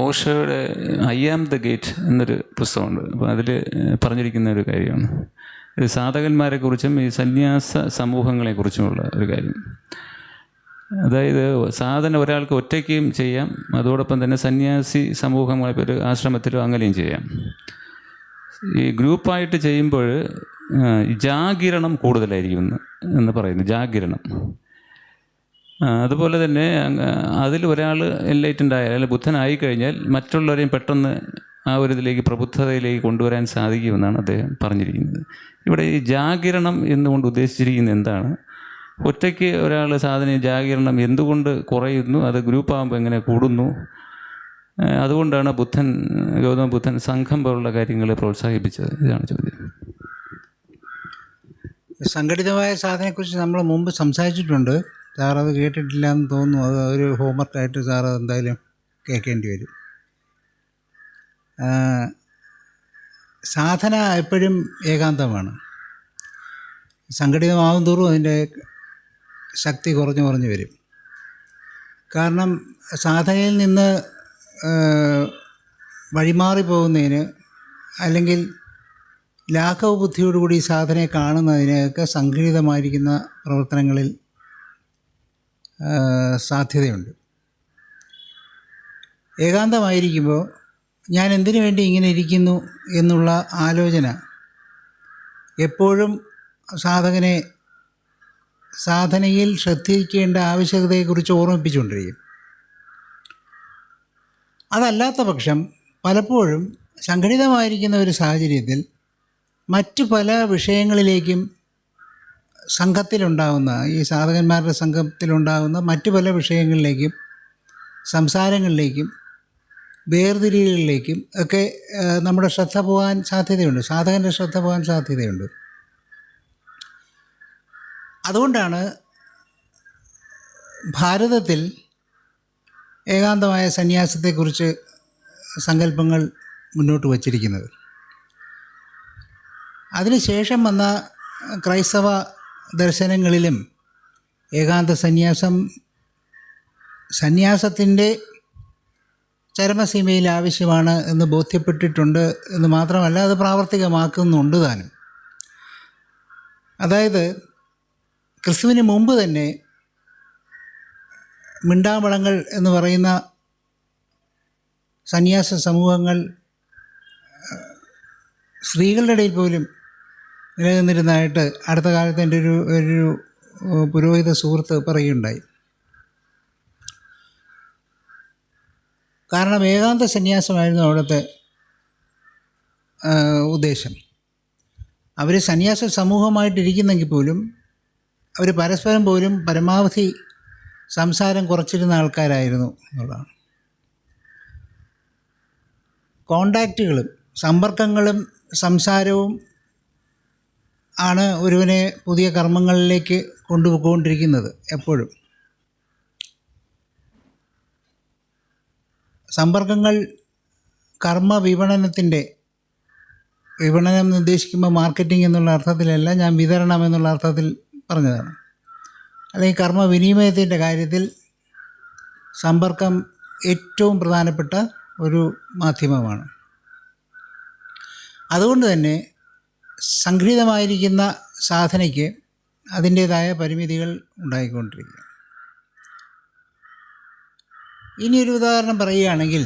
ഓഷോയുടെ I am the gate എന്നൊരു പുസ്തകമുണ്ട്. അപ്പോൾ അതിൽ പറഞ്ഞിരിക്കുന്ന ഒരു കാര്യമാണ് ഇത് സാധകന്മാരെക്കുറിച്ചും ഈ സന്യാസ സമൂഹങ്ങളെക്കുറിച്ചുമുള്ള ഒരു കാര്യം. അതായത് സാധന ഒരാൾക്ക് ഒറ്റയ്ക്കും ചെയ്യാം, അതോടൊപ്പം തന്നെ സന്യാസി സമൂഹമായി ഒരു ആശ്രമത്തിലോ അങ്ങനെയും ചെയ്യാം. ഈ ഗ്രൂപ്പായിട്ട് ചെയ്യുമ്പോൾ ജാഗിരണം കൂടുതലായിരിക്കും എന്ന് പറയുന്നു. ജാഗിരണം. അതുപോലെ തന്നെ അതിൽ ഒരാൾ എൻലൈറ്റൻഡ് ആയാൽ അല്ലെങ്കിൽ ബുദ്ധനായി കഴിഞ്ഞാൽ മറ്റുള്ളവരെയും പെട്ടെന്ന് ആ ഒരു ഇതിലേക്ക് പ്രബുദ്ധതയിലേക്ക് കൊണ്ടുവരാൻ സാധിക്കുമെന്നാണ് അദ്ദേഹം പറഞ്ഞിരിക്കുന്നത്. ഇവിടെ ഈ ജാഗിരണം എന്നുകൊണ്ട് ഉദ്ദേശിച്ചിരിക്കുന്നത് എന്താണ്? ഒറ്റയ്ക്ക് ഒരാൾ സാധന ജാഗിരണം എന്തുകൊണ്ട് കുറയുന്നു, അത് ഗ്രൂപ്പാകുമ്പോൾ എങ്ങനെ കൂടുന്നു? അതുകൊണ്ടാണ് ഗൗതമ ബുദ്ധൻ സംഘം പോലുള്ള കാര്യങ്ങളെ പ്രോത്സാഹിപ്പിച്ചത്. ഇതാണ് ചോദ്യം. സംഘടിതമായ സാധനയെക്കുറിച്ച് നമ്മൾ മുമ്പ് സംസാരിച്ചിട്ടുണ്ട്. സാർ അത് കേട്ടിട്ടില്ല എന്ന് തോന്നുന്നു. അത് ഒരു ഹോംവർക്കായിട്ട് സാർ എന്തായാലും കേൾക്കേണ്ടി വരും. സാധന എപ്പോഴും ഏകാന്തമാണ്. സംഘടിതമാകും തോറും അതിൻ്റെ ശക്തി കുറഞ്ഞു വരും. കാരണം സാധനയിൽ നിന്ന് വഴിമാറി പോകുന്നതിന് അല്ലെങ്കിൽ ലാഘവ ബുദ്ധിയോടുകൂടി സാധനയെ കാണുന്നതിനൊക്കെ സംഘടിതമായിരിക്കുന്ന പ്രവർത്തനങ്ങളിൽ സാധ്യതയുണ്ട്. ഏകാന്തമായിരിക്കുമ്പോൾ ഞാൻ എന്തിനു വേണ്ടി ഇങ്ങനെ ഇരിക്കുന്നു എന്നുള്ള ആലോചന എപ്പോഴും സാധനയിൽ ശ്രദ്ധിക്കേണ്ട ആവശ്യകതയെക്കുറിച്ച് ഓർമ്മിപ്പിച്ചുകൊണ്ടിരിക്കും. അതല്ലാത്ത പക്ഷം പലപ്പോഴും സംഘടിതമായിരിക്കുന്ന ഒരു സാഹചര്യത്തിൽ മറ്റു പല വിഷയങ്ങളിലേക്കും ഈ സാധകന്മാരുടെ സംഘത്തിലുണ്ടാകുന്ന മറ്റു പല വിഷയങ്ങളിലേക്കും സംസാരങ്ങളിലേക്കും വേർതിരിവുകളിലേക്കും ഒക്കെ നമ്മുടെ ശ്രദ്ധ പോകാൻ സാധ്യതയുണ്ട്. സാധകൻ്റെ ശ്രദ്ധ പോകാൻ സാധ്യതയുണ്ട്. അതുകൊണ്ടാണ് ഭാരതത്തിൽ ഏകാന്തമായ സന്യാസത്തെക്കുറിച്ച് സങ്കല്പങ്ങൾ മുന്നോട്ട് വച്ചിരിക്കുന്നത്. അതിനുശേഷം വന്ന ക്രൈസ്തവ ദർശനങ്ങളിലും ഏകാന്ത സന്യാസത്തിൻ്റെ ചരമസീമയിൽ ആവശ്യമാണ് എന്ന് ബോധ്യപ്പെട്ടിട്ടുണ്ട് എന്ന് മാത്രമല്ല, അത് പ്രാവർത്തികമാക്കുന്നുണ്ട് താനും. അതായത് ക്രിസ്തുവിന് മുമ്പ് തന്നെ മിണ്ടാമളങ്ങൾ എന്ന് പറയുന്ന സന്യാസ സമൂഹങ്ങൾ സ്ത്രീകളുടെ ഇടയിൽ പോലും നിലനിന്നിരുന്നതായിട്ട് അടുത്ത കാലത്ത് എൻ്റെ ഒരു പുരോഹിത സുഹൃത്ത് പറയുകയുണ്ടായി. കാരണം ഏകാന്ത സന്യാസമായിരുന്നു അവിടുത്തെ ഉദ്ദേശം. അവർ സന്യാസ സമൂഹമായിട്ടിരിക്കുന്നെങ്കിൽ പോലും അവർ പരസ്പരം പോലും പരമാവധി സംസാരം കുറച്ചിരുന്ന ആൾക്കാരായിരുന്നു എന്നുള്ളതാണ്. കോണ്ടാക്റ്റുകളും സമ്പർക്കങ്ങളും സംസാരവും ആണ് ഒരുവനെ പുതിയ കർമ്മങ്ങളിലേക്ക് കൊണ്ടുപോയിക്കൊണ്ടിരിക്കുന്നത്. എപ്പോഴും സമ്പർക്കങ്ങൾ വിപണനം നിർദ്ദേശിക്കുമ്പോൾ മാർക്കറ്റിംഗ് എന്നുള്ള അർത്ഥത്തിലല്ല, ഞാൻ വിതരണം എന്നുള്ള അർത്ഥത്തിൽ പറഞ്ഞതാണ്. അല്ലെങ്കിൽ കർമ്മവിനിമയത്തിൻ്റെ കാര്യത്തിൽ സമ്പർക്കം ഏറ്റവും പ്രധാനപ്പെട്ട ഒരു മാധ്യമമാണ്. അതുകൊണ്ട് തന്നെ സംഘടിതമായിരിക്കുന്ന സാധനയ്ക്ക് അതിൻ്റേതായ പരിമിതികൾ ഉണ്ടായിക്കൊണ്ടിരിക്കുക. ഇനിയൊരു ഉദാഹരണം പറയുകയാണെങ്കിൽ,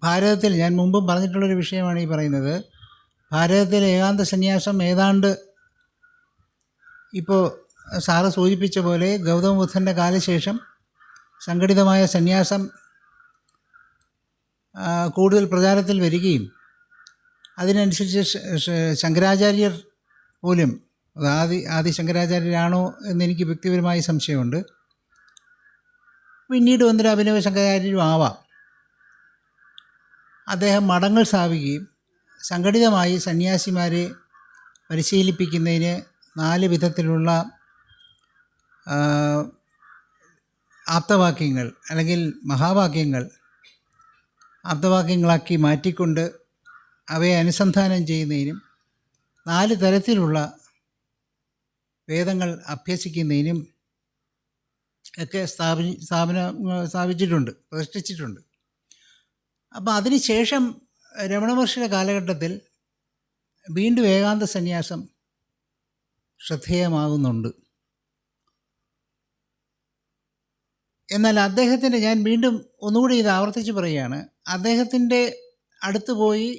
ഭാരതത്തിൽ ഞാൻ മുമ്പും പറഞ്ഞിട്ടുള്ളൊരു വിഷയമാണ് ഈ പറയുന്നത്. ഭാരതത്തിൽ ഏകാന്ത സന്യാസം ഏതാണ്ട് ഇപ്പോൾ സാറ് സൂചിപ്പിച്ച പോലെ ഗൗതമ ബുദ്ധൻ്റെ കാലശേഷം സംഘടിതമായ സന്യാസം കൂടുതൽ പ്രചാരത്തിൽ വരികയും അതിനനുസരിച്ച് ശങ്കരാചാര്യർ പോലും, ആദി ശങ്കരാചാര്യരാണോ എന്നെനിക്ക് വ്യക്തിപരമായി സംശയമുണ്ട്, പിന്നീട് വന്നൊരു അഭിനവ ശങ്കരാചാര്യരും ആവാം, അദ്ദേഹം മഠങ്ങൾ സ്ഥാപിക്കുകയും സംഘടിതമായി സന്യാസിമാരെ പരിശീലിപ്പിക്കുന്നതിന് 4 വിധത്തിലുള്ള ആപ്തവാക്യങ്ങൾ അല്ലെങ്കിൽ മഹാവാക്യങ്ങൾ ആപ്തവാക്യങ്ങളാക്കി മാറ്റിക്കൊണ്ട് അവയെ അനുസന്ധാനം ചെയ്യുന്നതിനും 4 തരത്തിലുള്ള വേദങ്ങൾ അഭ്യസിക്കുന്നതിനും ഒക്കെ സ്ഥാപിച്ചിട്ടുണ്ട്, പ്രതിഷ്ഠിച്ചിട്ടുണ്ട്. അപ്പോൾ അതിനുശേഷം രമണ മഹർഷിയുടെ കാലഘട്ടത്തിൽ വീണ്ടും ഏകാന്ത സന്യാസം ശ്രദ്ധേയമാകുന്നുണ്ട്. എന്നാൽ അദ്ദേഹത്തിൻ്റെ, ഞാൻ വീണ്ടും ഒന്നുകൂടി ഇത് ആവർത്തിച്ച് പറയുകയാണ്, അദ്ദേഹത്തിൻ്റെ അടുത്ത് പോയി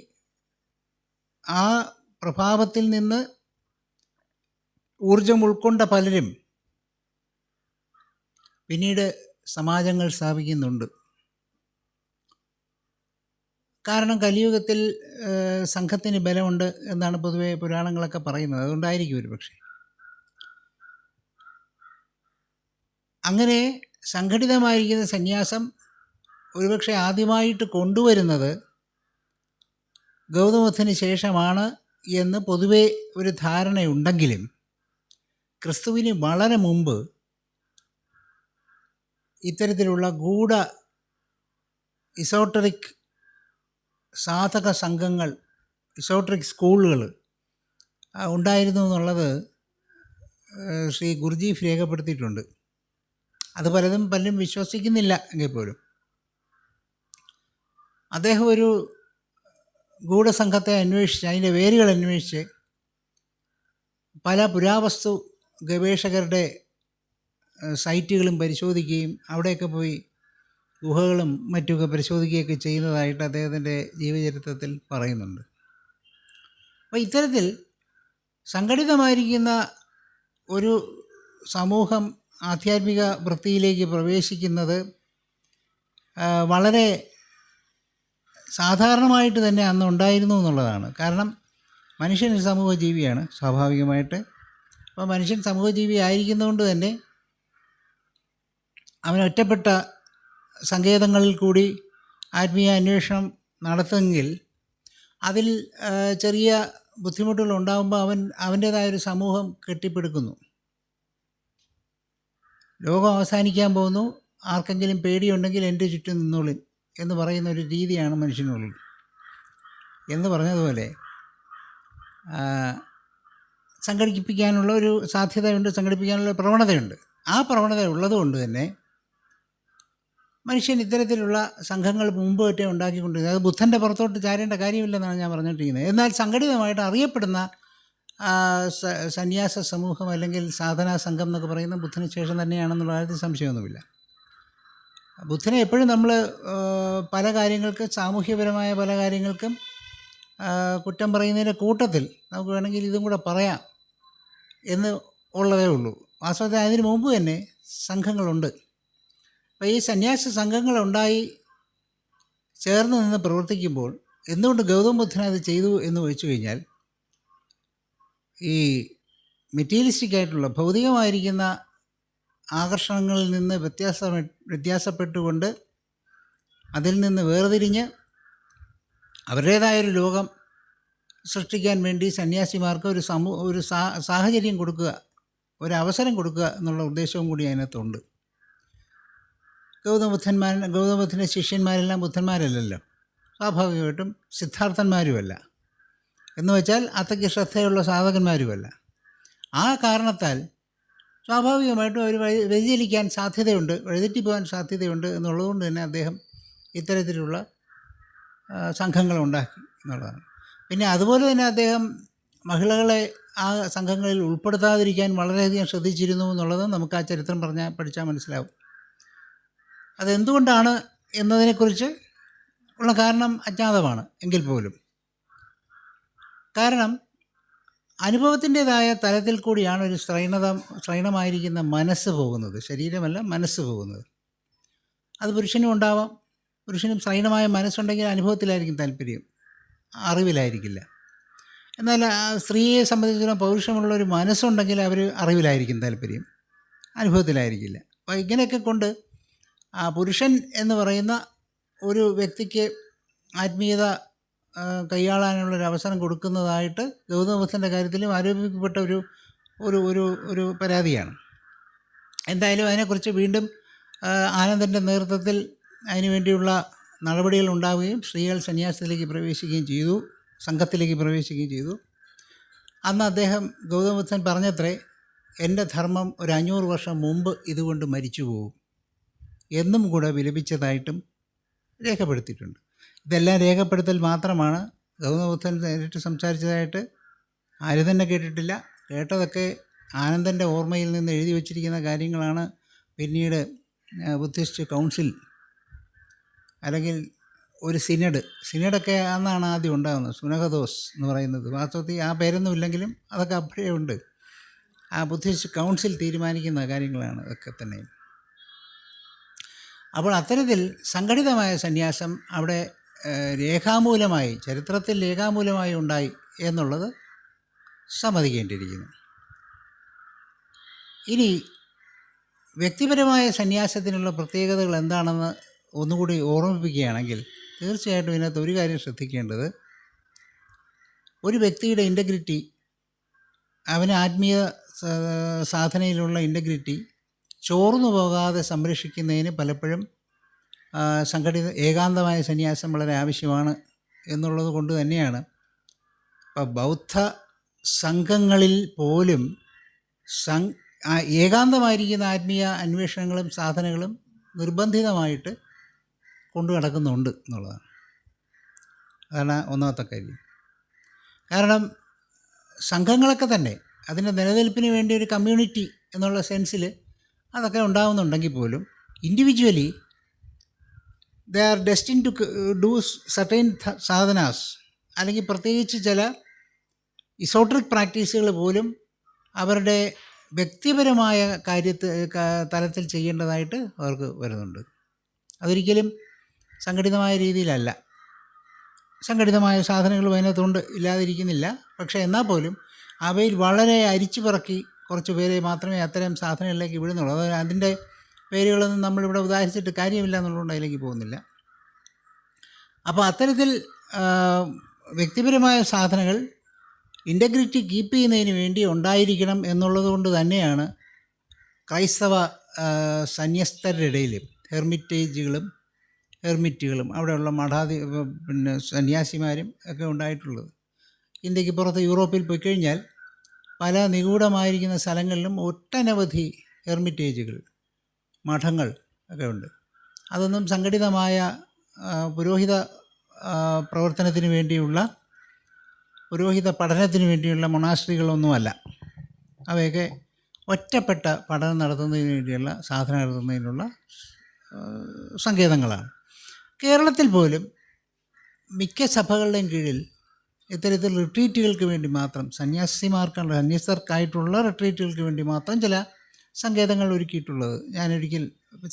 ആ പ്രഭാവത്തിൽ നിന്ന് ഊർജം ഉൾക്കൊണ്ട പലരും പിന്നീട് സമാജങ്ങൾ സ്ഥാപിക്കുന്നുണ്ട്. കാരണം കലിയുഗത്തിൽ സംഘത്തിന് ബലമുണ്ട് എന്നാണ് പൊതുവെ പുരാണങ്ങളൊക്കെ പറയുന്നത്. അതുകൊണ്ടായിരിക്കും ഒരു പക്ഷേ. അങ്ങനെ സംഘടിതമായിരിക്കുന്ന സന്യാസം ഒരുപക്ഷെ ആദ്യമായിട്ട് കൊണ്ടുവരുന്നത് ഗൗതമബുദ്ധന് ശേഷമാണ് എന്ന് പൊതുവെ ഒരു ധാരണയുണ്ടെങ്കിലും ക്രിസ്തുവിന് വളരെ മുമ്പ് ഇത്തരത്തിലുള്ള ഗൂഢ ഇസോട്ടറിക് സാധക സംഘങ്ങൾ, ഇസോട്ടറിക് സ്കൂളുകൾ ഉണ്ടായിരുന്നു എന്നുള്ളത് ശ്രീ ഗുർജീഫ് രേഖപ്പെടുത്തിയിട്ടുണ്ട്. അത് പലരും വിശ്വസിക്കുന്നില്ല എങ്കിൽ പോലും അദ്ദേഹം ഒരു ഗൂഢസംഘത്തെ അന്വേഷിച്ച്, അതിൻ്റെ വേരുകൾ അന്വേഷിച്ച് പല പുരാവസ്തു ഗവേഷകരുടെ സൈറ്റുകളും പരിശോധിക്കുകയും അവിടെയൊക്കെ പോയി ഗുഹകളും മറ്റുമൊക്കെ പരിശോധിക്കുകയൊക്കെ ചെയ്യുന്നതായിട്ട് അദ്ദേഹത്തിൻ്റെ ജീവചരിത്രത്തിൽ പറയുന്നുണ്ട്. അപ്പോൾ ഇത്തരത്തിൽ സംഘടിതമായിരിക്കുന്ന ഒരു സമൂഹം ആധ്യാത്മിക വൃത്തിയിലേക്ക് പ്രവേശിക്കുന്നത് വളരെ സാധാരണമായിട്ട് തന്നെ അന്ന് ഉണ്ടായിരുന്നു എന്നുള്ളതാണ്. കാരണം മനുഷ്യൻ ഒരു സമൂഹ ജീവിയാണ് സ്വാഭാവികമായിട്ട്. അപ്പോൾ മനുഷ്യൻ സമൂഹജീവി ആയിരിക്കുന്നതുകൊണ്ട് തന്നെ അവൻ ഒറ്റപ്പെട്ട സങ്കേതങ്ങളിൽ കൂടി ആത്മീയ അന്വേഷണം നടത്തുമെങ്കിൽ അതിൽ ചെറിയ ബുദ്ധിമുട്ടുകൾ ഉണ്ടാകുമ്പോൾ അവൻ്റേതായൊരു സമൂഹം കെട്ടിപ്പടുക്കുന്നു. ലോകം അവസാനിക്കാൻ പോകുന്നു, ആർക്കെങ്കിലും പേടിയുണ്ടെങ്കിൽ എൻ്റെ ചുറ്റും നിന്നോളിൻ എന്ന് പറയുന്ന ഒരു രീതിയാണ് മനുഷ്യനുള്ളിൽ. എന്ന് പറഞ്ഞതുപോലെ സംഘടിപ്പിക്കാനുള്ള ഒരു സാധ്യതയുണ്ട്, സംഘടിപ്പിക്കാനുള്ള പ്രവണതയുണ്ട്. ആ പ്രവണത ഉള്ളതുകൊണ്ട് തന്നെ മനുഷ്യൻ ഇത്തരത്തിലുള്ള സംഘങ്ങൾ മുമ്പ് തൊട്ടേ ഉണ്ടാക്കിക്കൊണ്ടിരുന്നത്. അത് ബുദ്ധൻ്റെ പുറത്തോട്ട് ചാരേണ്ട കാര്യമില്ലെന്നാണ് ഞാൻ പറഞ്ഞിട്ടിരിക്കുന്നത്. എന്നാൽ സംഘടിതമായിട്ട് അറിയപ്പെടുന്ന സന്യാസ സമൂഹം അല്ലെങ്കിൽ സാധനാ സംഘം എന്നൊക്കെ പറയുന്നത് ബുദ്ധന് ശേഷം തന്നെയാണെന്നുള്ള കാര്യത്തിൽ സംശയമൊന്നുമില്ല. ബുദ്ധനെ എപ്പോഴും നമ്മൾ പല കാര്യങ്ങൾക്കും, സാമൂഹ്യപരമായ പല കാര്യങ്ങൾക്കും കുറ്റം പറയുന്നതിൻ്റെ കൂട്ടത്തിൽ നമുക്ക് വേണമെങ്കിൽ ഇതും കൂടെ പറയാം എന്ന് ഉള്ളതേ ഉള്ളൂ. വാസ്തവത്തിൽ അതിന് മുമ്പ് തന്നെ സംഘങ്ങളുണ്ട്. അപ്പോൾ ഈ സന്യാസ സംഘങ്ങളുണ്ടായി ചേർന്ന് നിന്ന് പ്രവർത്തിക്കുമ്പോൾ എന്തുകൊണ്ട് ഗൗതമ ബുദ്ധൻ അത് ചെയ്തു എന്ന് ചോദിച്ചു കഴിഞ്ഞാൽ, ഈ മെറ്റീരിയലിസ്റ്റിക് ആയിട്ടുള്ള ഭൗതികമായിരിക്കുന്ന ആകർഷണങ്ങളിൽ നിന്ന് വ്യത്യാസപ്പെട്ടുകൊണ്ട് അതിൽ നിന്ന് വേർതിരിഞ്ഞ് അവരുടേതായൊരു ലോകം സൃഷ്ടിക്കാൻ വേണ്ടി സന്യാസിമാർക്ക് ഒരു സാഹചര്യം കൊടുക്കുക, ഒരു അവസരം കൊടുക്കുക എന്നുള്ള ഉദ്ദേശവും കൂടി അതിനകത്തുണ്ട്. ഗൗതമബുദ്ധൻ്റെ ശിഷ്യന്മാരെല്ലാം ബുദ്ധന്മാരല്ലല്ലോ, സ്വാഭാവികമായിട്ടും സിദ്ധാർത്ഥന്മാരുമല്ല, എന്ന് വെച്ചാൽ അത്രയ്ക്ക് ശ്രദ്ധയുള്ള സാധകന്മാരുമല്ല. ആ കാരണത്താൽ സ്വാഭാവികമായിട്ടും അവർ വ്യതിചലിക്കാൻ സാധ്യതയുണ്ട്, വഴിതെറ്റിപ്പോകാൻ സാധ്യതയുണ്ട് എന്നുള്ളതുകൊണ്ട് തന്നെ അദ്ദേഹം ഇത്തരത്തിലുള്ള സംഘങ്ങളുണ്ടാക്കി എന്നുള്ളതാണ്. പിന്നെ അതുപോലെ തന്നെ അദ്ദേഹം മഹിളകളെ ആ സംഘങ്ങളിൽ ഉൾപ്പെടുത്താതിരിക്കാൻ വളരെയധികം ശ്രദ്ധിച്ചിരുന്നു എന്നുള്ളത് നമുക്ക് ആ ചരിത്രം പഠിച്ചാൽ മനസ്സിലാവും. അതെന്തുകൊണ്ടാണ് എന്നതിനെക്കുറിച്ച് ഉള്ള കാരണം അജ്ഞാതമാണ് എങ്കിൽ പോലും, കാരണം അനുഭവത്തിൻ്റേതായ തലത്തിൽ കൂടിയാണ് ഒരു സ്ത്രൈണമായിരിക്കുന്ന മനസ്സ് പോകുന്നത്, ശരീരമല്ല മനസ്സ് പോകുന്നത്. അത് പുരുഷനും ഉണ്ടാവാം. പുരുഷനും സ്ത്രൈണമായ മനസ്സുണ്ടെങ്കിൽ അനുഭവത്തിലായിരിക്കും താല്പര്യം, അറിവിലായിരിക്കില്ല. എന്നാൽ സ്ത്രീയെ സംബന്ധിച്ചിടത്തോളം പൗരുഷമുള്ള ഒരു മനസ്സുണ്ടെങ്കിൽ അവർ അറിവിലായിരിക്കും താല്പര്യം, അനുഭവത്തിലായിരിക്കില്ല. അപ്പോൾ ഇങ്ങനെയൊക്കെ കൊണ്ട് പുരുഷൻ എന്ന് പറയുന്ന ഒരു വ്യക്തിക്ക് ആത്മീയത കൈയാളാനുള്ളൊരു അവസരം കൊടുക്കുന്നതായിട്ട് ഗൗതമബുദ്ധൻ്റെ കാര്യത്തിലും ആരോപിക്കപ്പെട്ട ഒരു പരാതിയാണ്. എന്തായാലും അതിനെക്കുറിച്ച് വീണ്ടും ആനന്ദൻ്റെ നേതൃത്വത്തിൽ അതിനുവേണ്ടിയുള്ള നടപടികൾ ഉണ്ടാവുകയും സ്ത്രീകൾ സന്യാസത്തിലേക്ക് പ്രവേശിക്കുകയും ചെയ്തു, സംഘത്തിലേക്ക് പ്രവേശിക്കുകയും ചെയ്തു. അന്ന് അദ്ദേഹം ഗൗതമബുദ്ധൻ പറഞ്ഞത്രേ, എൻ്റെ ധർമ്മം ഒരു 500 വർഷം മുമ്പ് ഇതുകൊണ്ട് മരിച്ചു പോകും എന്നും കൂടെ വിലപിച്ചതായിട്ടും രേഖപ്പെടുത്തിയിട്ടുണ്ട്. ഇതെല്ലാം രേഖപ്പെടുത്തൽ മാത്രമാണ്. ഗൗതമബുദ്ധൻ നേരിട്ട് സംസാരിച്ചതായിട്ട് ആരും തന്നെ കേട്ടിട്ടില്ല. കേട്ടതൊക്കെ ആനന്ദൻ്റെ ഓർമ്മയിൽ നിന്ന് എഴുതി വച്ചിരിക്കുന്ന കാര്യങ്ങളാണ്. പിന്നീട് ബുദ്ധിസ്റ്റ് കൗൺസിൽ അല്ലെങ്കിൽ ഒരു സിനഡൊക്കെ അന്നാണ് ആദ്യം ഉണ്ടാകുന്നത്. സുനഹദോസ് എന്ന് പറയുന്നത് വാസ്തവത്തിൽ ആ പേരൊന്നും ഇല്ലെങ്കിലും അതൊക്കെ അപ്പോഴേ ഉണ്ട്. ആ ബുദ്ധിസ്റ്റ് കൗൺസിൽ തീരുമാനിക്കുന്ന കാര്യങ്ങളാണ് ഇതൊക്കെ തന്നെ. അപ്പോൾ അത്തരത്തിൽ സംഘടിതമായ സന്യാസം അവിടെ രേഖാമൂലമായി, ചരിത്രത്തിൽ രേഖാമൂലമായി ഉണ്ടായി എന്നുള്ളത് സമ്മതിക്കേണ്ടിയിരിക്കുന്നു. ഇനി വ്യക്തിപരമായ സന്യാസത്തിനുള്ള പ്രത്യേകതകൾ എന്താണെന്ന് ഒന്നുകൂടി ഓർമ്മിപ്പിക്കുകയാണെങ്കിൽ, തീർച്ചയായിട്ടും ഇതിനകത്ത് ഒരു കാര്യം ശ്രദ്ധിക്കേണ്ടത്, ഒരു വ്യക്തിയുടെ ഇൻറ്റഗ്രിറ്റി, അവന് ആത്മീയ സാധനയിലുള്ള ഇൻറ്റഗ്രിറ്റി ചോർന്നു പോകാതെ സംരക്ഷിക്കുന്നതിന് പലപ്പോഴും ഏകാന്തമായ സന്യാസം വളരെ ആവശ്യമാണ് എന്നുള്ളത് കൊണ്ട് തന്നെയാണ് ഇപ്പോൾ ബൗദ്ധ സംഘങ്ങളിൽ പോലും ഏകാന്തമായിരിക്കുന്ന ആത്മീയ അന്വേഷണങ്ങളും സാധനങ്ങളും നിർബന്ധിതമായിട്ട് കൊണ്ടു നടക്കുന്നുണ്ട് എന്നുള്ളതാണ്. അതാണ് ഒന്നാമത്തെ കാര്യം. കാരണം സംഘങ്ങളൊക്കെ തന്നെ അതിൻ്റെ നിലനിൽപ്പിന് വേണ്ടി ഒരു കമ്മ്യൂണിറ്റി എന്നുള്ള സെൻസിൽ അതൊക്കെ ഉണ്ടാകുന്നുണ്ടെങ്കിൽ പോലും individually they are destined to do certain സാധനാസ്, അല്ലെങ്കിൽ പ്രത്യേകിച്ച് ചില ഇസോട്രിക് പ്രാക്ടീസുകൾ പോലും അവരുടെ വ്യക്തിപരമായ തലത്തിൽ ചെയ്യേണ്ടതായിട്ട് അവർക്ക് വരുന്നുണ്ട്. അതൊരിക്കലും സംഘടിതമായ രീതിയിലല്ല. സംഘടിതമായ സാധനങ്ങൾ അതിനകത്തുണ്ട്, ഇല്ലാതിരിക്കുന്നില്ല. പക്ഷേ എന്നാൽ പോലും അവയിൽ വളരെ അരിച്ചു പറക്കി കുറച്ച് പേരെ മാത്രമേ അത്തരം സാധനങ്ങളിലേക്ക് വിടുന്നുള്ളൂ. അതിൻ്റെ പേരുകളൊന്നും നമ്മളിവിടെ ഉദാഹരിച്ചിട്ട് കാര്യമില്ല എന്നുള്ളതുകൊണ്ട് അതിലേക്ക് പോകുന്നില്ല. അപ്പോൾ അത്തരത്തിൽ വ്യക്തിപരമായ സാധനങ്ങൾ ഇൻറ്റഗ്രിറ്റി കീപ്പ് ചെയ്യുന്നതിന് വേണ്ടി ഉണ്ടായിരിക്കണം എന്നുള്ളത് കൊണ്ട് തന്നെയാണ് ക്രൈസ്തവ സന്യസ്തരുടെ ഇടയിൽ ഹെർമിറ്റുകളും അവിടെയുള്ള സന്യാസിമാരും ഒക്കെ ഉണ്ടായിട്ടുള്ളത്. ഇന്ത്യക്ക് പുറത്ത് യൂറോപ്പിൽ പോയി കഴിഞ്ഞാൽ പല നിഗൂഢമായിരിക്കുന്ന സ്ഥലങ്ങളിലും ഒട്ടനവധി ഹെർമിറ്റേജുകൾ, മഠങ്ങൾ ഒക്കെ ഉണ്ട്. അതൊന്നും സംഘടിതമായ പുരോഹിത പ്രവർത്തനത്തിന് വേണ്ടിയുള്ള, പുരോഹിത പഠനത്തിന് വേണ്ടിയുള്ള മൊണാസ്ട്രികളൊന്നുമല്ല. അവയൊക്കെ ഒറ്റപ്പെട്ട പഠനം നടത്തുന്നതിന് വേണ്ടിയുള്ള, സാധന നടത്തുന്നതിനുള്ള സങ്കേതങ്ങളാണ്. കേരളത്തിൽ പോലും മിക്ക സഭകളുടെയും കീഴിൽ ഇത്തരത്തിൽ റിട്രീറ്റുകൾക്ക് വേണ്ടി മാത്രം, സന്യസ്തർക്കായിട്ടുള്ള റിട്രീറ്റുകൾക്ക് വേണ്ടി മാത്രം ചില സങ്കേതങ്ങൾ ഒരുക്കിയിട്ടുള്ളത് ഞാനൊരിക്കൽ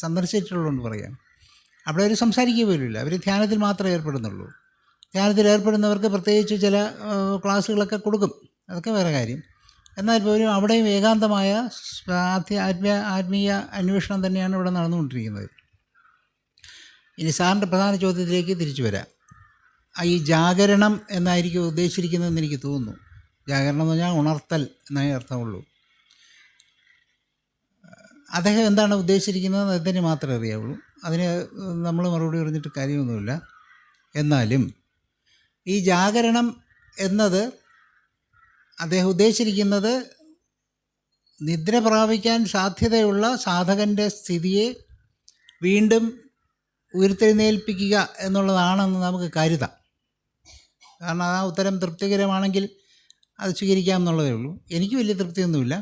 സന്ദർശിച്ചിട്ടുള്ളതുകൊണ്ട് പറയാം. അവിടെ അവർ സംസാരിക്കുക പോലുമില്ല, അവർ ധ്യാനത്തിൽ മാത്രമേ ഏർപ്പെടുന്നുള്ളൂ. ധ്യാനത്തിൽ ഏർപ്പെടുന്നവർക്ക് പ്രത്യേകിച്ച് ചില ക്ലാസ്സുകളൊക്കെ കൊടുക്കും, അതൊക്കെ വേറെ കാര്യം. എന്നാൽ പോലും അവിടെയും ഏകാന്തമായ ആത്മീയ അന്വേഷണം തന്നെയാണ് ഇവിടെ നടന്നുകൊണ്ടിരിക്കുന്നത്. ഇനി സാറിൻ്റെ പ്രധാന ചോദ്യത്തിലേക്ക് തിരിച്ചു വരാം. ഈ ജാഗരണം എന്നായിരിക്കും ഉദ്ദേശിച്ചിരിക്കുന്നതെന്ന് എനിക്ക് തോന്നുന്നു. ജാഗരണം എന്ന് പറഞ്ഞാൽ ഉണർത്തൽ എന്നേ അർത്ഥമുള്ളൂ. അദ്ദേഹം എന്താണ് ഉദ്ദേശിച്ചിരിക്കുന്നത് അതിന് മാത്രമേ അറിയാവുള്ളൂ. അതിന് നമ്മൾ മറുപടി പറഞ്ഞിട്ട് കാര്യമൊന്നുമില്ല. എന്നാലും ഈ ജാഗരണം എന്നത് അദ്ദേഹം ഉദ്ദേശിച്ചിരിക്കുന്നത് നിദ്ര പ്രാപിക്കാൻ സാധ്യതയുള്ള സാധകൻ്റെ സ്ഥിതിയെ വീണ്ടും ഉയർത്തെഴുന്നേൽപ്പിക്കുക എന്നുള്ളതാണെന്ന് നമുക്ക് കരുതാം. കാരണം ആ ഉത്തരം തൃപ്തികരമാണെങ്കിൽ അത് സ്വീകരിക്കാം എന്നുള്ളതേ ഉള്ളൂ. എനിക്ക് വലിയ തൃപ്തിയൊന്നുമില്ല,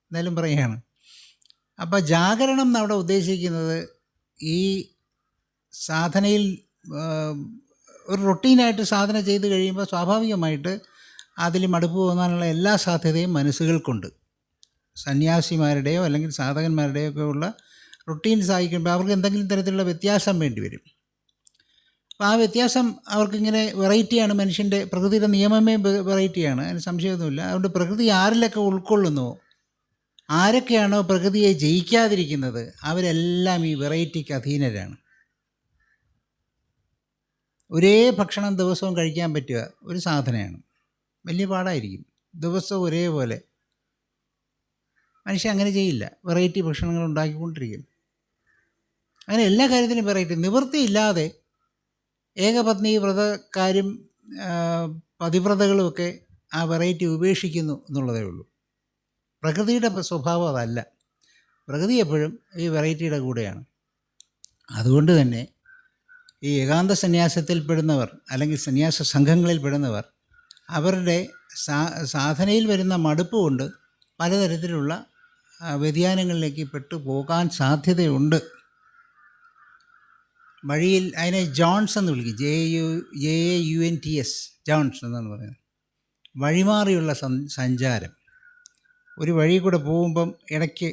എന്നാലും പറയുകയാണ്. അപ്പോൾ ജാഗരണം എന്നവിടെ ഉദ്ദേശിക്കുന്നത് ഈ സാധനയിൽ ഒരു റൊട്ടീനായിട്ട് സാധന ചെയ്ത് കഴിയുമ്പോൾ സ്വാഭാവികമായിട്ട് അതിൽ മടുപ്പ് തോന്നാനുള്ള എല്ലാ സാധ്യതയും മനസ്സുകൾക്കുണ്ട്. സന്യാസിമാരുടെയോ അല്ലെങ്കിൽ സാധകന്മാരുടെയോ ഒക്കെ ഉള്ള റൊട്ടീൻസ് ആയിക്കുമ്പോൾ അവർക്ക് എന്തെങ്കിലും തരത്തിലുള്ള വ്യത്യാസം വേണ്ടി വരും. അപ്പോൾ ആ വ്യത്യാസം അവർക്കിങ്ങനെ വെറൈറ്റിയാണ്. മനുഷ്യൻ്റെ പ്രകൃതിയുടെ നിയമമേ വെറൈറ്റിയാണ്, അതിന് സംശയമൊന്നുമില്ല. അതുകൊണ്ട് പ്രകൃതി ആരിലൊക്കെ ഉൾക്കൊള്ളുന്നുവോ, ആരൊക്കെയാണോ പ്രകൃതിയെ ജയിക്കാതിരിക്കുന്നത്, അവരെല്ലാം ഈ വെറൈറ്റിക്ക് അധീനരാണ്. ഒരേ ഭക്ഷണം ദിവസവും കഴിക്കാൻ പറ്റുക ഒരു സാധനമാണ്, വലിയ പാടായിരിക്കും. ദിവസവും ഒരേപോലെ മനുഷ്യൻ അങ്ങനെ ചെയ്യില്ല, വെറൈറ്റി ഭക്ഷണങ്ങൾ ഉണ്ടാക്കിക്കൊണ്ടിരിക്കും. അങ്ങനെ എല്ലാ കാര്യത്തിനും വെറൈറ്റി. നിവൃത്തിയില്ലാതെ ഏകപത്നി വ്രതക്കാരും പതിവ്രതകളുമൊക്കെ ആ വെറൈറ്റി ഉപേക്ഷിക്കുന്നു എന്നുള്ളതേ ഉള്ളൂ. പ്രകൃതിയുടെ സ്വഭാവം അതല്ല. പ്രകൃതി എപ്പോഴും ഈ വെറൈറ്റിയുടെ കൂടെയാണ്. അതുകൊണ്ട് തന്നെ ഈ ഏകാന്ത സന്യാസത്തിൽപ്പെടുന്നവർ അല്ലെങ്കിൽ സന്യാസ സംഘങ്ങളിൽ പെടുന്നവർ അവരുടെ സാധനയിൽ വരുന്ന മടുപ്പ് കൊണ്ട് പലതരത്തിലുള്ള വ്യതിയാനങ്ങളിലേക്ക് പെട്ടുപോകാൻ സാധ്യതയുണ്ട്. വഴിയിൽ അതിനെ ജോൺസ് എന്ന് വിളിക്കും, JAUNTS, ജോൺസ് എന്നാണ് പറയുന്നത്. വഴിമാറിയുള്ള സഞ്ചാരം. ഒരു വഴി കൂടെ പോകുമ്പം ഇടയ്ക്ക്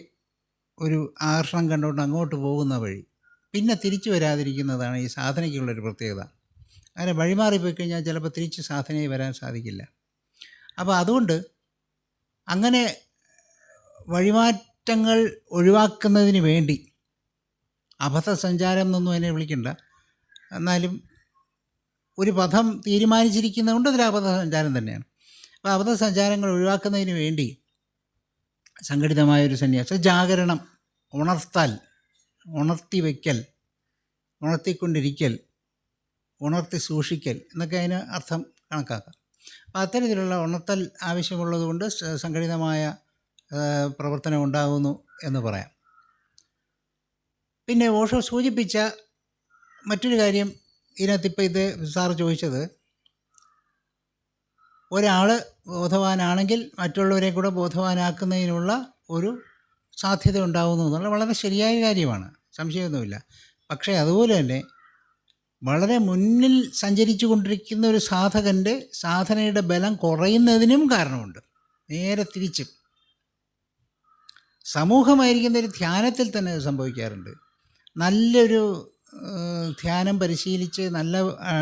ഒരു ആകർഷണം കണ്ടുകൊണ്ട് അങ്ങോട്ട് പോകുന്ന വഴി പിന്നെ തിരിച്ചു വരാതിരിക്കുന്നതാണ് ഈ സാധനയ്ക്കുള്ളൊരു പ്രത്യേകത. അങ്ങനെ വഴിമാറിപ്പോയി കഴിഞ്ഞാൽ ചിലപ്പോൾ തിരിച്ച് സാധനയിൽ വരാൻ സാധിക്കില്ല. അപ്പോൾ അതുകൊണ്ട് അങ്ങനെ വഴിമാറ്റങ്ങൾ ഒഴിവാക്കുന്നതിന് വേണ്ടി, അബദ്ധസഞ്ചാരം എന്നൊന്നും അതിനെ വിളിക്കണ്ട, എന്നാലും ഒരു പഥം തീരുമാനിച്ചിരിക്കുന്നതുകൊണ്ട് അതൊരു അബദ്ധസഞ്ചാരം തന്നെയാണ്. അപ്പോൾ അബദ്ധസഞ്ചാരങ്ങൾ ഒഴിവാക്കുന്നതിന് വേണ്ടി സംഘടിതമായൊരു സന്യാസം, ജാഗരണം, ഉണർത്തി വയ്ക്കൽ, ഉണർത്തിക്കൊണ്ടിരിക്കൽ, ഉണർത്തി സൂക്ഷിക്കൽ എന്നൊക്കെ അതിന് അർത്ഥം കണക്കാക്കാം. അപ്പോൾ അത്തരത്തിലുള്ള ഉണർത്തൽ ആവശ്യമുള്ളത് കൊണ്ട് സംഘടിതമായ പ്രവർത്തനം ഉണ്ടാകുന്നു എന്ന് പറയാം. പിന്നെ ഓഷോ സൂചിപ്പിച്ച മറ്റൊരു കാര്യം ഇതിനകത്തിപ്പോൾ ഇത് സാറ് ചോദിച്ചത്, ഒരാൾ ബോധവാനാണെങ്കിൽ മറ്റുള്ളവരെ കൂടെ ബോധവാനാക്കുന്നതിനുള്ള ഒരു സാധ്യത ഉണ്ടാകുന്നു എന്നുള്ളത് വളരെ ശരിയായ കാര്യമാണ്, സംശയമൊന്നുമില്ല. പക്ഷേ അതുപോലെ തന്നെ വളരെ മുന്നിൽ സഞ്ചരിച്ചു കൊണ്ടിരിക്കുന്ന ഒരു സാധകൻ്റെ സാധനയുടെ ബലം കുറയുന്നതിനും കാരണമുണ്ട്. നേരെ തിരിച്ച് സമൂഹമായിരിക്കുന്ന ഒരു ധ്യാനത്തിൽ തന്നെ അത് സംഭവിക്കാറുണ്ട്. നല്ലൊരു ധ്യാനം പരിശീലിച്ച് നല്ല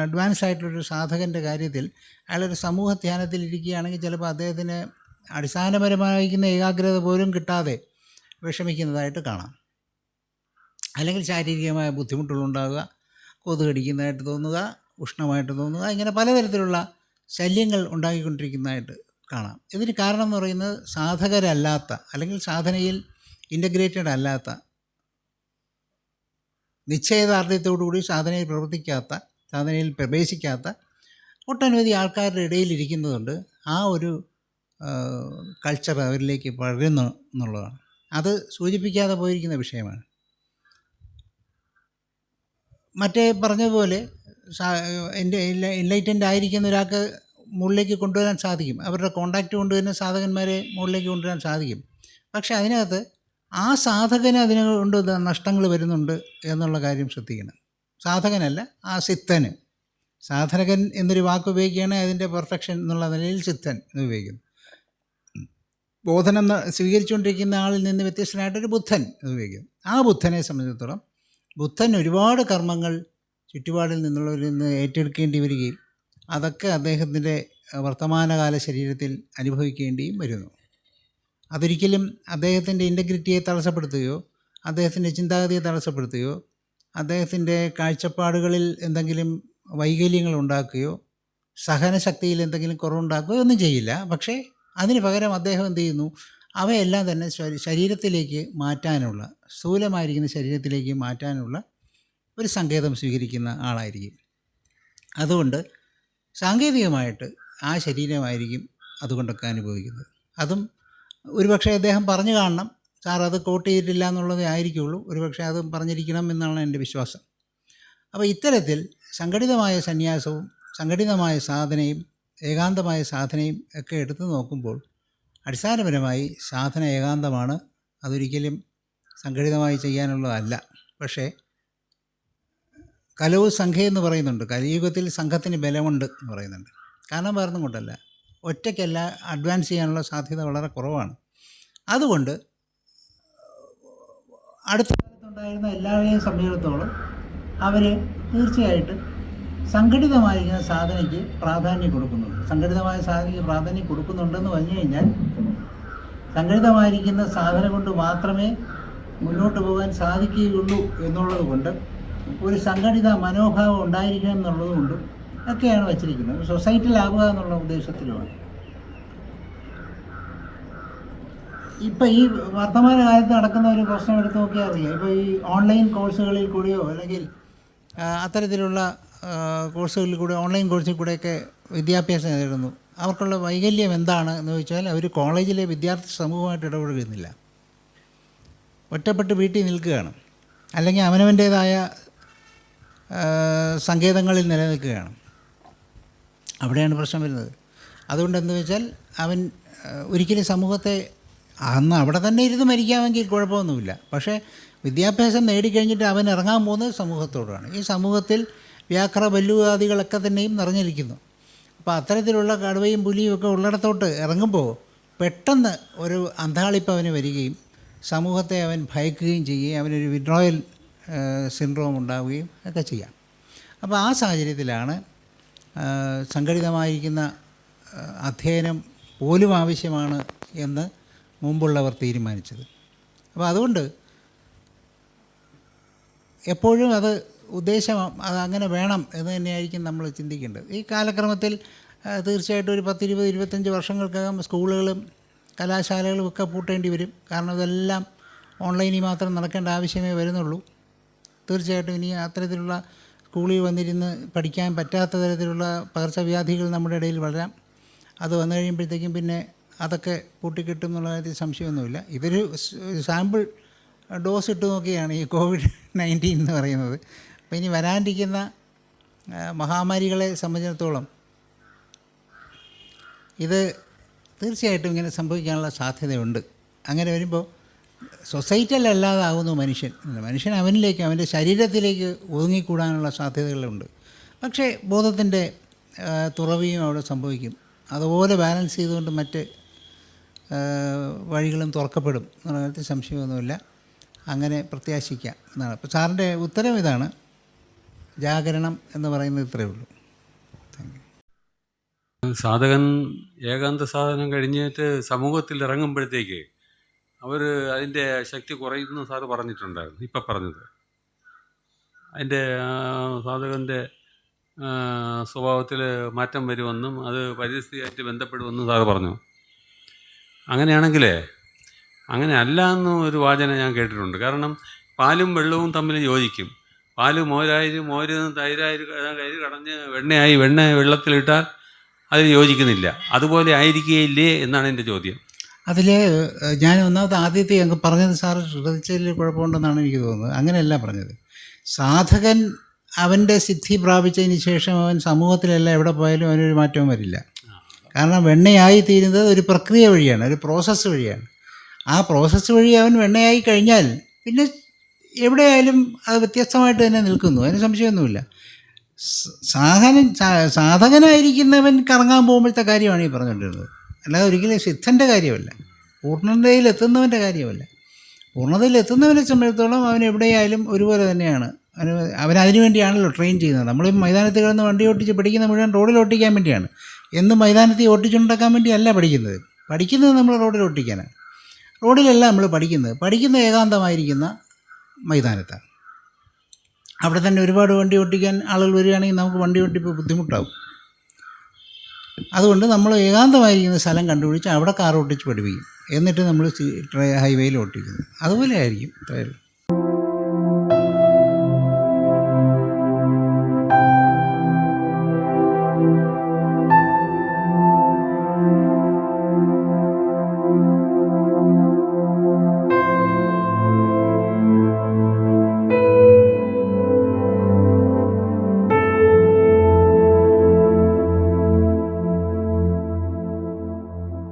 അഡ്വാൻസ് ആയിട്ടുള്ളൊരു സാധകൻ്റെ കാര്യത്തിൽ അയാളൊരു സമൂഹ ധ്യാനത്തിൽ ഇരിക്കുകയാണെങ്കിൽ ചിലപ്പോൾ അദ്ദേഹത്തിന് അടിസ്ഥാനപരമായിരിക്കുന്ന ഏകാഗ്രത പോലും കിട്ടാതെ വിഷമിക്കുന്നതായിട്ട് കാണാം. അല്ലെങ്കിൽ ശാരീരികമായ ബുദ്ധിമുട്ടുകളുണ്ടാകുക, കൊതു കടിക്കുന്നതായിട്ട് തോന്നുക, ഉഷ്ണമായിട്ട് തോന്നുക, ഇങ്ങനെ പലതരത്തിലുള്ള ശല്യങ്ങൾ ഉണ്ടാക്കിക്കൊണ്ടിരിക്കുന്നതായിട്ട് കാണാം. ഇതിന് കാരണം എന്ന് പറയുന്നത് സാധകരല്ലാത്ത അല്ലെങ്കിൽ സാധനയിൽ ഇൻ്റഗ്രേറ്റഡ് അല്ലാത്ത, നിശ്ചയദാർഢ്യത്തോടുകൂടി സാധനയിൽ പ്രവർത്തിക്കാത്ത, സാധനയിൽ പ്രവേശിക്കാത്ത ഒട്ടനവധി ആൾക്കാരുടെ ഇടയിലിരിക്കുന്നതുകൊണ്ട് ആ ഒരു കൾച്ചർ അവരിലേക്ക് പകരുന്നു എന്നുള്ളതാണ്. അത് സൂചിപ്പിക്കാതെ പോയിരിക്കുന്ന വിഷയമാണ്. മറ്റേ പറഞ്ഞതുപോലെ എൻലൈറ്റൻഡ് ആയിരിക്കുന്ന ഒരാൾക്ക് മുകളിലേക്ക് കൊണ്ടുവരാൻ സാധിക്കും, അവരുടെ കോണ്ടാക്റ്റ് കൊണ്ട് തന്നെ സാധകന്മാരെ മുകളിലേക്ക് കൊണ്ടുവരാൻ സാധിക്കും. പക്ഷേ അതിനകത്ത് ആ സാധകന് അതിനുകൊണ്ട് നഷ്ടങ്ങൾ വരുന്നുണ്ട് എന്നുള്ള കാര്യം ശ്രദ്ധിക്കണം. സാധകനല്ല, ആ സിദ്ധന്. സാധകൻ എന്നൊരു വാക്ക് ഉപയോഗിക്കുകയാണെങ്കിൽ അതിൻ്റെ പെർഫെക്ഷൻ എന്നുള്ള നിലയിൽ സിദ്ധൻ എന്ന് ഉപയോഗിക്കുന്നു. ബോധനം സ്വീകരിച്ചുകൊണ്ടിരിക്കുന്ന ആളിൽ നിന്ന് വ്യത്യസ്തനായിട്ടൊരു ബുദ്ധൻ എന്ന് ഉപയോഗിക്കുന്നു. ആ ബുദ്ധനെ സംബന്ധിച്ചിടത്തോളം ബുദ്ധൻ ഒരുപാട് കർമ്മങ്ങൾ ചുറ്റുപാടിൽ നിന്നുള്ളവരിൽ നിന്ന് ഏറ്റെടുക്കേണ്ടി വരികയും അതൊക്കെ അദ്ദേഹത്തിൻ്റെ വർത്തമാനകാല ശരീരത്തിൽ അനുഭവിക്കേണ്ടിയും വരുന്നു. അതൊരിക്കലും അദ്ദേഹത്തിൻ്റെ ഇൻ്റഗ്രിറ്റിയെ തടസ്സപ്പെടുത്തുകയോ അദ്ദേഹത്തിൻ്റെ ചിന്താഗതിയെ തടസ്സപ്പെടുത്തുകയോ അദ്ദേഹത്തിൻ്റെ കാഴ്ചപ്പാടുകളിൽ എന്തെങ്കിലും വൈകല്യങ്ങൾ ഉണ്ടാക്കുകയോ സഹനശക്തിയിൽ എന്തെങ്കിലും കുറവുണ്ടാക്കുകയോ ഒന്നും ചെയ്യില്ല. പക്ഷേ അതിന് പകരം അദ്ദേഹം എന്ത് ചെയ്യുന്നു, അവയെല്ലാം തന്നെ ശരീരത്തിലേക്ക് മാറ്റാനുള്ള, സ്ഥൂലമായിരിക്കുന്ന ശരീരത്തിലേക്ക് മാറ്റാനുള്ള ഒരു സങ്കേതം സ്വീകരിക്കുന്ന ആളായിരിക്കും. അതുകൊണ്ട് സാങ്കേതികമായിട്ട് ആ ശരീരമായിരിക്കും അതുകൊണ്ടൊക്കെ അനുഭവിക്കുന്നത്. അതും ഒരുപക്ഷെ അദ്ദേഹം പറഞ്ഞു കാണണം, സാർ അത് കോട്ട് ചെയ്തിട്ടില്ല എന്നുള്ളതേ ആയിരിക്കുള്ളൂ, ഒരുപക്ഷെ അതും പറഞ്ഞിരിക്കണം എന്നാണ് എൻ്റെ വിശ്വാസം. അപ്പോൾ ഇത്തരത്തിൽ സംഘടിതമായ സന്യാസവും സംഘടിതമായ സാധനയും ഏകാന്തമായ സാധനയും ഒക്കെ എടുത്തു നോക്കുമ്പോൾ അടിസ്ഥാനപരമായി സാധന ഏകാന്തമാണ്, അതൊരിക്കലും സംഘടിതമായി ചെയ്യാനുള്ളതല്ല. പക്ഷേ കലവ് സംഘം എന്ന് പറയുന്നുണ്ട്, കലിയുഗത്തിൽ സംഘത്തിന് ബലമുണ്ട് എന്ന് പറയുന്നുണ്ട്. കാരണം വേറൊന്നും കൊണ്ടല്ല, ഒറ്റയ്ക്കല്ല, അഡ്വാൻസ് ചെയ്യാനുള്ള സാധ്യത വളരെ കുറവാണ്. അതുകൊണ്ട് അടുത്ത കാലത്തുണ്ടായിരുന്ന എല്ലാവരെയും സംബന്ധിച്ചിടത്തോളം അവർ തീർച്ചയായിട്ടും സംഘടിതമായിരിക്കുന്ന സാധനയ്ക്ക് പ്രാധാന്യം കൊടുക്കുന്നുണ്ട്. സംഘടിതമായ സാധനയ്ക്ക് പ്രാധാന്യം കൊടുക്കുന്നുണ്ടെന്ന് പറഞ്ഞു കഴിഞ്ഞാൽ സംഘടിതമായിരിക്കുന്ന സാധന കൊണ്ട് മാത്രമേ മുന്നോട്ട് പോകാൻ സാധിക്കുകയുള്ളൂ എന്നുള്ളത് കൊണ്ട് ഒരു സംഘടിത മനോഭാവം ഉണ്ടായിരിക്കണം എന്നുള്ളത് കൊണ്ടും ഒക്കെയാണ് വച്ചിരിക്കുന്നത്. സൊസൈറ്റിയിലാവുക എന്നുള്ള ഉദ്ദേശത്തിലുമാണ്. ഇപ്പം ഈ വർത്തമാന കാലത്ത് നടക്കുന്ന ഒരു പ്രശ്നം എടുത്ത് നോക്കിയാൽ അറിയാം. ഇപ്പോൾ ഈ ഓൺലൈൻ കോഴ്സുകളിൽ കൂടിയോ അല്ലെങ്കിൽ അത്തരത്തിലുള്ള കോഴ്സുകളിൽ കൂടെ, ഓൺലൈൻ കോഴ്സിൽ കൂടെയൊക്കെ വിദ്യാഭ്യാസം നേടുന്നു. അവർക്കുള്ള വൈകല്യം എന്താണ് എന്ന് ചോദിച്ചാൽ അവർ കോളേജിലെ വിദ്യാർത്ഥി സമൂഹമായിട്ട് ഇടപഴകുന്നില്ല, ഒറ്റപ്പെട്ട് വീട്ടിൽ നിൽക്കുകയാണ്, അല്ലെങ്കിൽ അവനവൻ്റേതായ സങ്കേതങ്ങളിൽ നിലനിൽക്കുകയാണ്. അവിടെയാണ് പ്രശ്നം വരുന്നത്. അതുകൊണ്ട് എന്താ വെച്ചാൽ അവൻ ഒരിക്കലും സമൂഹത്തെ അന്ന് അവിടെ തന്നെ ഇരുന്ന് മരിക്കാമെങ്കിൽ കുഴപ്പമൊന്നുമില്ല. പക്ഷേ വിദ്യാഭ്യാസം നേടിക്കഴിഞ്ഞിട്ട് അവൻ ഇറങ്ങാൻ പോകുന്നത് സമൂഹത്തോടാണ്. ഈ സമൂഹത്തിൽ വ്യാഘ്ര വല്ലുവാദികളൊക്കെ തന്നെയും നിറഞ്ഞിരിക്കുന്നു. അപ്പോൾ അത്തരത്തിലുള്ള കടുവയും പുലിയും ഒക്കെ ഉള്ളിടത്തോട്ട് ഇറങ്ങുമ്പോൾ പെട്ടെന്ന് ഒരു അന്താളിപ്പ് അവന് വരികയും സമൂഹത്തെ അവൻ ഭയക്കുകയും ചെയ്യുകയും അവനൊരു വിഡ്രോയൽ സിൻഡ്രോം ഉണ്ടാവുകയും ഒക്കെ ചെയ്യാം. അപ്പോൾ ആ സാഹചര്യത്തിലാണ് സംഘടിതമായിരിക്കുന്ന അധ്യയനം പോലും ആവശ്യമാണ് എന്ന് മുമ്പുള്ളവർ തീരുമാനിച്ചത്. അപ്പോൾ അതുകൊണ്ട് എപ്പോഴും അത് ഉദ്ദേശം അത് അങ്ങനെ വേണം എന്ന് തന്നെയായിരിക്കും നമ്മൾ ചിന്തിക്കേണ്ടത്. ഈ കാലക്രമത്തിൽ തീർച്ചയായിട്ടും ഒരു 10-20-25 വർഷങ്ങൾക്കകം സ്കൂളുകളും കലാശാലകളും ഒക്കെ പൂട്ടേണ്ടി വരും. കാരണം ഇതെല്ലാം ഓൺലൈനിൽ മാത്രം നടക്കേണ്ട ആവശ്യമേ വരുന്നുള്ളൂ. തീർച്ചയായിട്ടും ഇനി അത്തരത്തിലുള്ള സ്കൂളിൽ വന്നിരുന്ന് പഠിക്കാൻ പറ്റാത്ത തരത്തിലുള്ള പകർച്ചവ്യാധികൾ നമ്മുടെ ഇടയിൽ വളരാം. അത് വന്നു കഴിയുമ്പോഴത്തേക്കും പിന്നെ അതൊക്കെ പൂട്ടിക്കിട്ടും എന്നുള്ള കാര്യത്തിൽ സംശയമൊന്നുമില്ല. ഇതൊരു സാമ്പിൾ ഡോസ് ഇട്ട് നോക്കിയാണ് ഈ COVID-19 എന്ന് പറയുന്നത്. അപ്പോൾ ഇനി വരാനിരിക്കുന്ന മഹാമാരികളെ സംബന്ധിച്ചിടത്തോളം ഇത് തീർച്ചയായിട്ടും ഇങ്ങനെ സംഭവിക്കാനുള്ള സാധ്യതയുണ്ട്. അങ്ങനെ വരുമ്പോൾ സൊസൈറ്റിയിലല്ലാതാകുന്നു മനുഷ്യൻ അവനിലേക്ക്, അവൻ്റെ ശരീരത്തിലേക്ക് ഒതുങ്ങിക്കൂടാനുള്ള സാധ്യതകളുണ്ട്. പക്ഷേ ബോധത്തിൻ്റെ തുറവിയും അവിടെ സംഭവിക്കും. അതുപോലെ ബാലൻസ് ചെയ്തുകൊണ്ട് മറ്റ് വഴികളും തുറക്കപ്പെടും എന്നുള്ള കാര്യത്തിൽ സംശയമൊന്നുമില്ല. അങ്ങനെ പ്രത്യാശിക്കാം എന്നാണ്. അപ്പോൾ സാറിൻ്റെ ഉത്തരം ഇതാണ്, ജാഗരണം എന്ന് പറയുന്നത് ഇത്രയേ ഉള്ളൂ. സാധകൻ ഏകാന്ത സാധനം കഴിഞ്ഞിട്ട് സമൂഹത്തിൽ ഇറങ്ങുമ്പോഴത്തേക്ക് അവർ അതിൻ്റെ ശക്തി കുറയുന്നു സാറ് പറഞ്ഞിട്ടുണ്ടായിരുന്നു, ഇപ്പം പറഞ്ഞത്. അതിൻ്റെ സാധകൻ്റെ സ്വഭാവത്തിൽ മാറ്റം വരുമെന്നും അത് പരിസ്ഥിതിയായിട്ട് ബന്ധപ്പെടുമെന്നും സാറ് പറഞ്ഞു. അങ്ങനെയാണെങ്കിൽ അങ്ങനെ അല്ല എന്നും ഒരു വാചന ഞാൻ കേട്ടിട്ടുണ്ട്. കാരണം പാലും വെള്ളവും തമ്മിൽ യോജിക്കും. പാല് മോരായി, മോര് തൈരായി കടഞ്ഞ് വെണ്ണയായി, വെണ്ണ വെള്ളത്തിലിട്ടാൽ അതിൽ യോജിക്കുന്നില്ല. അതുപോലെ ആയിരിക്കുകയില്ലേ എന്നാണ് എൻ്റെ ചോദ്യം. അതിൽ ഞാൻ ഒന്നാമത് ആദ്യത്തെ അങ്ങ് പറഞ്ഞത് സാറ് ശ്രദ്ധിച്ചതിൽ കുഴപ്പമുണ്ടെന്നാണ് എനിക്ക് തോന്നുന്നത്. അങ്ങനെയല്ല പറഞ്ഞത്. സാധകൻ അവൻ്റെ സിദ്ധി പ്രാപിച്ചതിന് ശേഷം അവൻ സമൂഹത്തിലെല്ലാം എവിടെ പോയാലും അവനൊരു മാറ്റവും വരില്ല. കാരണം വെണ്ണയായി തീരുന്നത് ഒരു പ്രക്രിയ വഴിയാണ്, ഒരു പ്രോസസ്സ് വഴിയാണ്. ആ പ്രോസസ്സ് വഴി അവൻ വെണ്ണയായി കഴിഞ്ഞാൽ പിന്നെ എവിടെയായാലും അത് വ്യത്യസ്തമായിട്ട് തന്നെ നിൽക്കുന്നു, അതിന് സംശയമൊന്നുമില്ല. സാധകനായിരിക്കുന്നവൻ കറങ്ങാൻ പോകുമ്പോഴത്തെ കാര്യമാണ് ഈ പറഞ്ഞുകൊണ്ടിരുന്നത്. അല്ലാതെ ഒരിക്കലും സിദ്ധൻ്റെ കാര്യമല്ല, പൂർണ്ണതയിലെത്തുന്നവൻ്റെ കാര്യമല്ല. പൂർണ്ണതയിലെത്തുന്നവനെ സംബന്ധിച്ചിടത്തോളം അവൻ എവിടെയായാലും ഒരുപോലെ തന്നെയാണ്. അവൻ അതിനു വേണ്ടിയാണല്ലോ ട്രെയിൻ ചെയ്യുന്നത്. നമ്മൾ മൈതാനത്ത് കിടന്ന് വണ്ടി ഓട്ടിച്ച് പഠിക്കുന്ന മുഴുവൻ റോഡിൽ ഓട്ടിക്കാൻ വേണ്ടിയാണ്. എന്നും മൈതാനത്തിൽ ഓട്ടിച്ചുണ്ടാക്കാൻ വേണ്ടിയല്ല പഠിക്കുന്നത് നമ്മൾ റോഡിൽ ഓട്ടിക്കാനാണ്. റോഡിലല്ല നമ്മൾ പഠിക്കുന്നത് ഏകാന്തമായിരിക്കുന്ന മൈതാനത്താണ്. അവിടെ തന്നെ ഒരുപാട് വണ്ടി ഓട്ടിക്കാൻ ആളുകൾ വരികയാണെങ്കിൽ നമുക്ക് വണ്ടി ഓട്ടിപ്പോൾ ബുദ്ധിമുട്ടാവും. അതുകൊണ്ട് നമ്മൾ ഏകാന്തമായിരിക്കുന്ന സ്ഥലം കണ്ടുപിടിച്ച് അവിടെ കാർ ഓട്ടിച്ച് പഠിപ്പിക്കും. എന്നിട്ട് നമ്മൾ ഹൈവേയിൽ ഓട്ടിക്കുന്നു. അതുപോലെ ആയിരിക്കും.